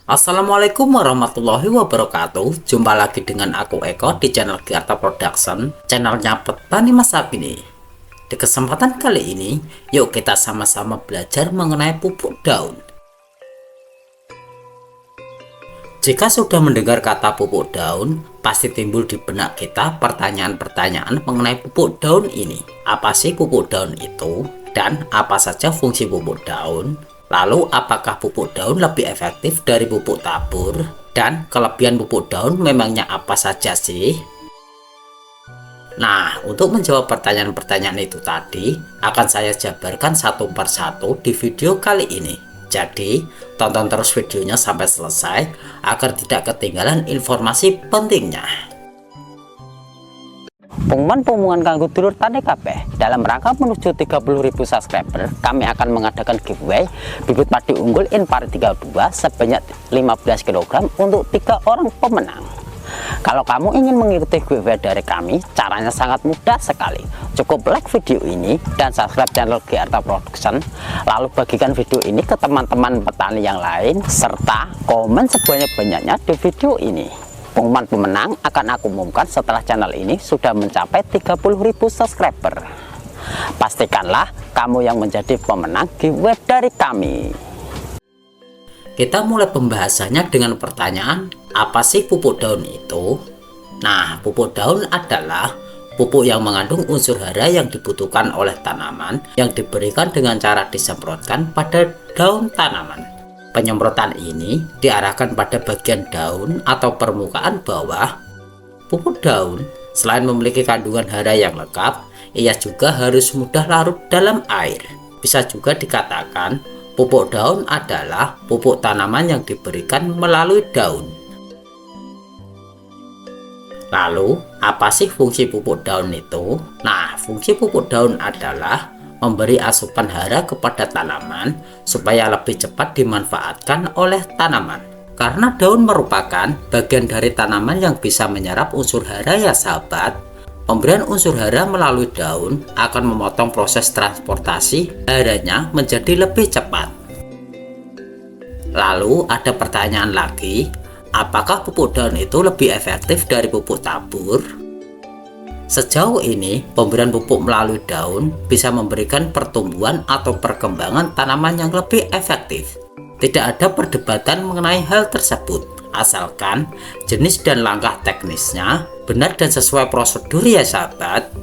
Assalamualaikum warahmatullahi wabarakatuh. Jumpa lagi dengan aku Eko di channel Giarta Production, channelnya Petani Masa Kini. Di kesempatan kali ini, yuk kita sama-sama belajar mengenai pupuk daun. Jika sudah mendengar kata pupuk daun, pasti timbul di benak kita pertanyaan-pertanyaan mengenai pupuk daun ini. Apa sih pupuk daun itu? Dan apa saja fungsi pupuk daun? Lalu, apakah pupuk daun lebih efektif dari pupuk tabur? Dan kelebihan pupuk daun memangnya apa saja sih? Nah, untuk menjawab pertanyaan-pertanyaan itu tadi, akan saya jabarkan satu persatu di video kali ini. Jadi, tonton terus videonya sampai selesai agar tidak ketinggalan informasi pentingnya. Pengumuman kanggo dulur tani kabeh, dalam rangka menuju 30.000 subscriber, kami akan mengadakan giveaway bibit padi unggul Inpari 32 sebanyak 15 kg untuk 3 orang pemenang. Kalau kamu ingin mengikuti giveaway dari kami, caranya sangat mudah sekali. Cukup like video ini dan subscribe channel Giarta Production, lalu bagikan video ini ke teman-teman petani yang lain, serta komen sebanyak-banyaknya di video ini. Pengumuman pemenang akan aku umumkan setelah channel ini sudah mencapai 30.000 subscriber. Pastikanlah kamu yang menjadi pemenang giveaway dari kami. Kita mulai pembahasannya dengan pertanyaan, apa sih pupuk daun itu? Nah, pupuk daun adalah pupuk yang mengandung unsur hara yang dibutuhkan oleh tanaman yang diberikan dengan cara disemprotkan pada daun tanaman. Penyemprotan ini diarahkan pada bagian daun atau permukaan bawah. Pupuk daun selain memiliki kandungan hara yang lengkap, ia juga harus mudah larut dalam air. Bisa juga dikatakan pupuk daun adalah pupuk tanaman yang diberikan melalui daun. Lalu, apa sih fungsi pupuk daun itu? Nah, fungsi pupuk daun adalah memberi asupan hara kepada tanaman supaya lebih cepat dimanfaatkan oleh tanaman. Karena daun merupakan bagian dari tanaman yang bisa menyerap unsur hara ya sahabat, pemberian unsur hara melalui daun akan memotong proses transportasi haranya menjadi lebih cepat. Lalu ada pertanyaan lagi, apakah pupuk daun itu lebih efektif dari pupuk tabur? Sejauh ini, pemberian pupuk melalui daun bisa memberikan pertumbuhan atau perkembangan tanaman yang lebih efektif. Tidak ada perdebatan mengenai hal tersebut, asalkan jenis dan langkah teknisnya benar dan sesuai prosedur ya sahabat.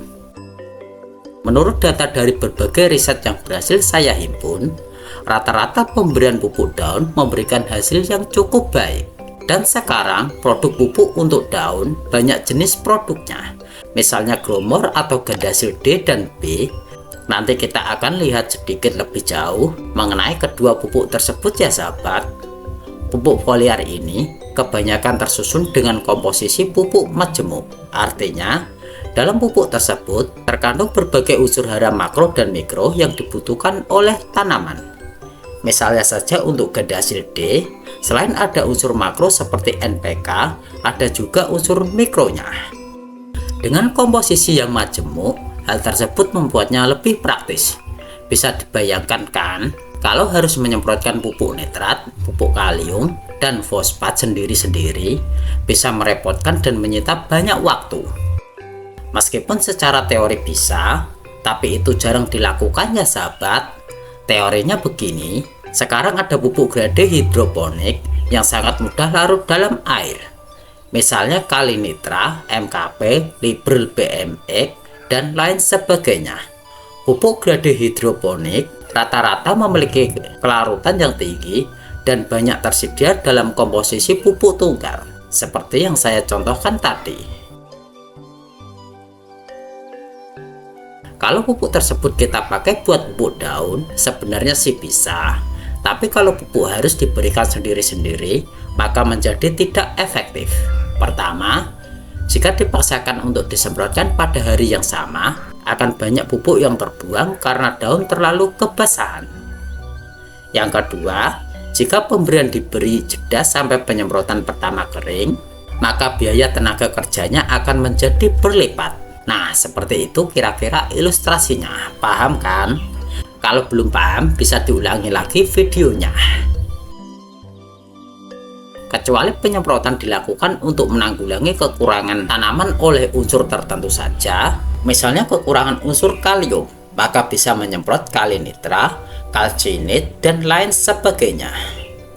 Menurut data dari berbagai riset yang berhasil saya himpun, rata-rata pemberian pupuk daun memberikan hasil yang cukup baik. Dan sekarang produk pupuk untuk daun banyak jenis produknya, misalnya Gromor atau Gandasil D dan B. Nanti kita akan lihat sedikit lebih jauh mengenai kedua pupuk tersebut ya sahabat. Pupuk foliar ini kebanyakan tersusun dengan komposisi pupuk majemuk. Artinya, dalam pupuk tersebut terkandung berbagai unsur hara makro dan mikro yang dibutuhkan oleh tanaman. Misalnya saja untuk Gandasil D, selain ada unsur makro seperti NPK, ada juga unsur mikronya. Dengan komposisi yang majemuk, hal tersebut membuatnya lebih praktis. Bisa dibayangkan kan, kalau harus menyemprotkan pupuk nitrat, pupuk kalium, dan fosfat sendiri-sendiri, bisa merepotkan dan menyita banyak waktu. Meskipun secara teori bisa, tapi itu jarang dilakukan ya sahabat. Teorinya begini, sekarang ada pupuk grade hidroponik yang sangat mudah larut dalam air. Misalnya Kalinitra, MKP, Liberal BMX, dan lain sebagainya. Pupuk grade hidroponik rata-rata memiliki kelarutan yang tinggi dan banyak tersedia dalam komposisi pupuk tunggal, seperti yang saya contohkan tadi. Kalau pupuk tersebut kita pakai buat pupuk daun, sebenarnya sih bisa. Tapi kalau pupuk harus diberikan sendiri-sendiri, maka menjadi tidak efektif. Pertama, jika dipaksakan untuk disemprotkan pada hari yang sama, akan banyak pupuk yang terbuang karena daun terlalu kebasahan. Yang kedua, jika pemberian diberi jeda sampai penyemprotan pertama kering, maka biaya tenaga kerjanya akan menjadi berlipat. Nah, seperti itu kira-kira ilustrasinya. Paham kan? Kalau belum paham, bisa diulangi lagi videonya. kecuali penyemprotan dilakukan untuk menanggulangi kekurangan tanaman oleh unsur tertentu saja, misalnya kekurangan unsur kalium, maka bisa menyemprot kali nitra, kalsinit, dan lain sebagainya.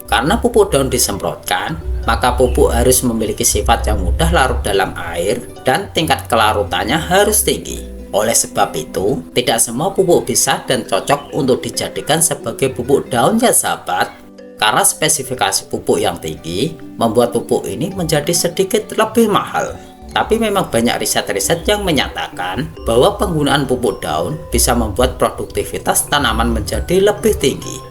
Karena pupuk daun disemprotkan, maka pupuk harus memiliki sifat yang mudah larut dalam air dan tingkat kelarutannya harus tinggi. Oleh sebab itu, tidak semua pupuk bisa dan cocok untuk dijadikan sebagai pupuk daun ya sahabat. Karena spesifikasi pupuk yang tinggi, membuat pupuk ini menjadi sedikit lebih mahal. Tapi memang banyak riset-riset yang menyatakan bahwa penggunaan pupuk daun bisa membuat produktivitas tanaman menjadi lebih tinggi.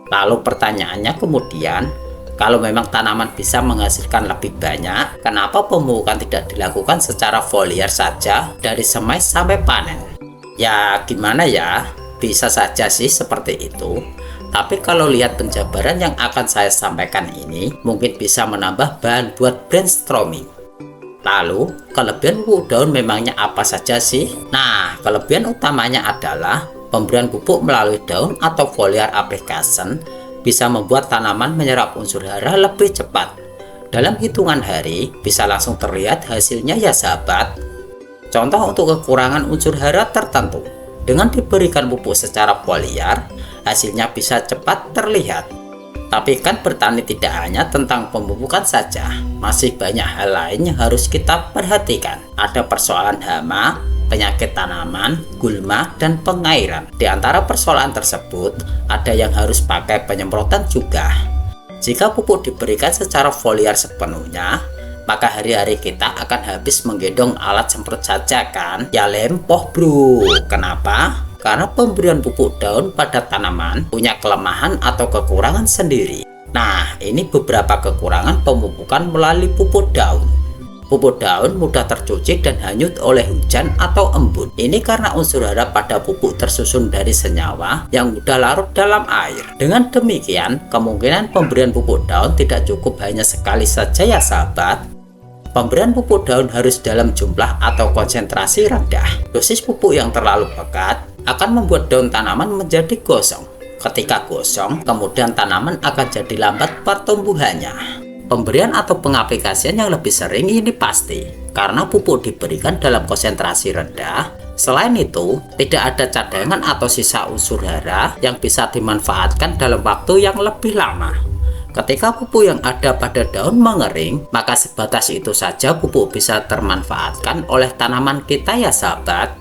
Lalu pertanyaannya kemudian, kalau memang tanaman bisa menghasilkan lebih banyak, kenapa pemupukan tidak dilakukan secara foliar saja dari semai sampai panen? Ya gimana ya, bisa saja sih seperti itu. Tapi kalau lihat penjabaran yang akan saya sampaikan ini, mungkin bisa menambah bahan buat brainstorming. Lalu, kelebihan pupuk daun memangnya apa saja sih? Nah, kelebihan utamanya adalah pemberian pupuk melalui daun atau foliar application bisa membuat tanaman menyerap unsur hara lebih cepat. Dalam hitungan hari, bisa langsung terlihat hasilnya ya sahabat. Contoh untuk kekurangan unsur hara tertentu. Dengan diberikan pupuk secara foliar, hasilnya bisa cepat terlihat. Tapi kan bertani tidak hanya tentang pemupukan saja, masih banyak hal lain yang harus kita perhatikan. Ada persoalan hama, penyakit tanaman, gulma, dan pengairan. Di antara persoalan tersebut, ada yang harus pakai penyemprotan juga. Jika pupuk diberikan secara foliar sepenuhnya, maka hari-hari kita akan habis menggendong alat semprot saja kan? Ya lempoh bro. Kenapa? Karena pemberian pupuk daun pada tanaman punya kelemahan atau kekurangan sendiri. Nah, ini beberapa kekurangan pemupukan melalui pupuk daun. Pupuk daun mudah tercuci dan hanyut oleh hujan atau embun. Ini karena unsur hara pada pupuk tersusun dari senyawa yang mudah larut dalam air. Dengan demikian, kemungkinan pemberian pupuk daun tidak cukup hanya sekali saja ya sahabat. Pemberian pupuk daun harus dalam jumlah atau konsentrasi rendah. Dosis pupuk yang terlalu pekat akan membuat daun tanaman menjadi gosong. Ketika gosong, kemudian tanaman akan jadi lambat pertumbuhannya. Pemberian atau pengaplikasian yang lebih sering ini pasti, karena pupuk diberikan dalam konsentrasi rendah. Selain itu, tidak ada cadangan atau sisa unsur hara yang bisa dimanfaatkan dalam waktu yang lebih lama. Ketika pupuk yang ada pada daun mengering, maka sebatas itu saja pupuk bisa termanfaatkan oleh tanaman kita ya sahabat.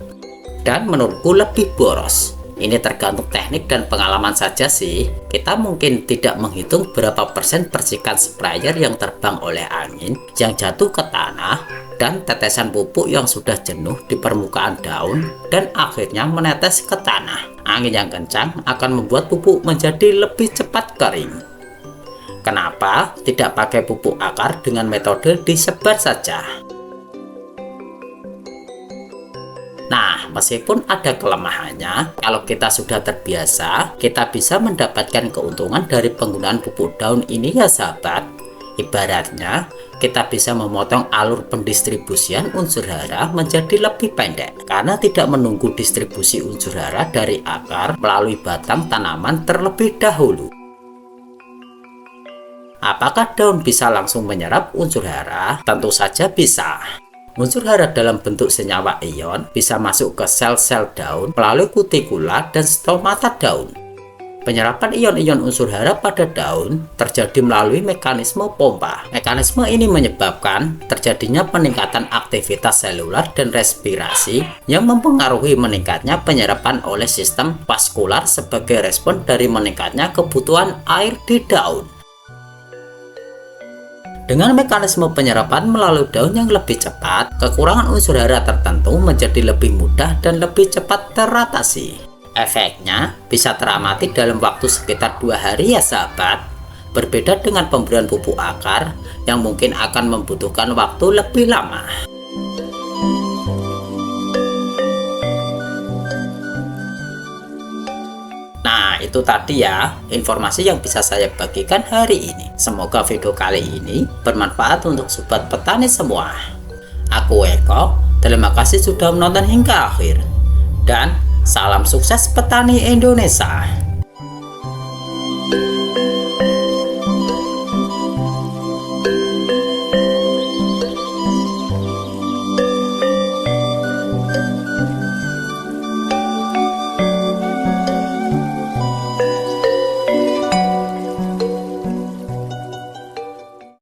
Dan menurutku lebih boros. Ini tergantung teknik dan pengalaman saja sih. Kita mungkin tidak menghitung berapa persen percikan sprayer yang terbang oleh angin yang jatuh ke tanah dan tetesan pupuk yang sudah jenuh di permukaan daun dan akhirnya menetes ke tanah. Angin yang kencang akan membuat pupuk menjadi lebih cepat kering. Kenapa tidak pakai pupuk akar dengan metode disebar saja? Nah, meskipun ada kelemahannya, kalau kita sudah terbiasa, kita bisa mendapatkan keuntungan dari penggunaan pupuk daun ini ya sahabat. Ibaratnya, kita bisa memotong alur pendistribusian unsur hara menjadi lebih pendek, karena tidak menunggu distribusi unsur hara dari akar melalui batang tanaman terlebih dahulu. Apakah daun bisa langsung menyerap unsur hara? Tentu saja bisa. Unsur hara dalam bentuk senyawa ion bisa masuk ke sel-sel daun melalui kutikula dan stomata daun. Penyerapan ion-ion unsur hara pada daun terjadi melalui mekanisme pompa. Mekanisme ini menyebabkan terjadinya peningkatan aktivitas selular dan respirasi yang mempengaruhi meningkatnya penyerapan oleh sistem vaskular sebagai respon dari meningkatnya kebutuhan air di daun. Dengan mekanisme penyerapan melalui daun yang lebih cepat, kekurangan unsur hara tertentu menjadi lebih mudah dan lebih cepat teratasi. Efeknya bisa teramati dalam waktu sekitar 2 hari ya sahabat. Berbeda dengan pemberian pupuk akar yang mungkin akan membutuhkan waktu lebih lama. Nah, itu tadi ya informasi yang bisa saya bagikan hari ini. Semoga video kali ini bermanfaat untuk sobat petani semua. Aku Eko, terima kasih sudah menonton hingga akhir. Dan salam sukses petani Indonesia.